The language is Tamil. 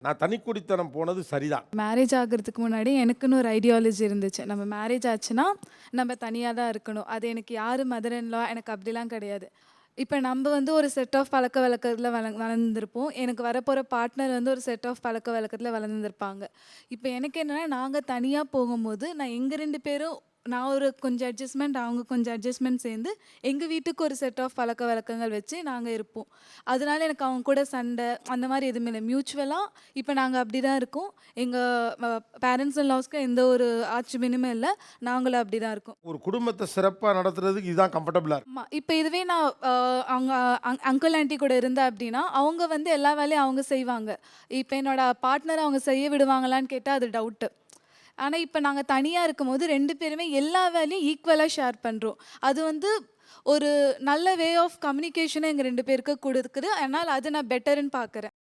நான் தனிக்குடித்தனம் போனது சரிதான். மேரேஜ் ஆகிறதுக்கு முன்னாடி எனக்குன்னு ஒரு ஐடியாலஜி இருந்துச்சு. நம்ம மேரேஜ் ஆச்சுன்னா, நம்ம தனியா தான் இருக்கணும். அது எனக்கு யாரு மதர் இன் லா எனக்கு அப்படிலாம் கிடையாது. இப்ப நம்ப வந்து ஒரு செட் ஆஃப் பழக்கவழக்கத்துல வளர்ந்திருப்போம். எனக்கு வரப்போற பார்ட்னர் வந்து ஒரு செட் ஆஃப் பழக்கவழக்கத்துல வளர்ந்திருப்பாங்க. இப்ப எனக்கு என்னன்னா, நாங்க தனியா போகும்போது, நான் எங்க 2 பேரும் நான் ஒரு கொஞ்சம் அட்ஜஸ்ட்மெண்ட், அவங்க கொஞ்சம் அட்ஜஸ்ட்மெண்ட் சேர்ந்து, எங்க வீட்டுக்கு ஒரு செட் ஆஃப் பழக்கவழக்கங்கள் வச்சு நாங்க இருப்போம். அதனால எனக்கு அவங்க கூட சண்டை, அந்த மாரி எதுவுமே இல்ல. மியூச்சுவலா இப்ப நாங்க அப்படிதான் இருக்கோம். எங்க பேரண்ட்ஸ் இன் லாஸ்க்கு எந்த ஒரு ஆட்சேபனையுமே இல்ல. நாங்களும் அப்படிதான் இருக்கோம். ஒரு குடும்பத்த சிறப்பா நடத்துறதுக்கு இதுதான் கம்ஃபர்டபுளா இருக்கு. ஆமா. இப்ப இதுவே நான் அவங்க அங்கிள், ஆன்டி கூட இருந்தேன் அப்டின்னா, அவங்க வந்து எல்லா வேலையும் அவங்க செய்வாங்க. இப்ப என்னோட பார்ட்னர அவங்க செய்ய விடுவாங்களான்னு கேட்டா அது டவுட்டு. ஆனா, இப்ப நாங்க தனியா இருக்கும்போது 2 பேருமே எல்லா வேலையும் ஈக்குவலா ஷேர் பண்றோம். அது வந்து ஒரு நல்ல வே ஆஃப் கம்யூனிகேஷன எங்க 2 பேருக்கு குடுக்குது. அதனால அது நான் பெட்டர்ன்னு பார்க்குறேன்.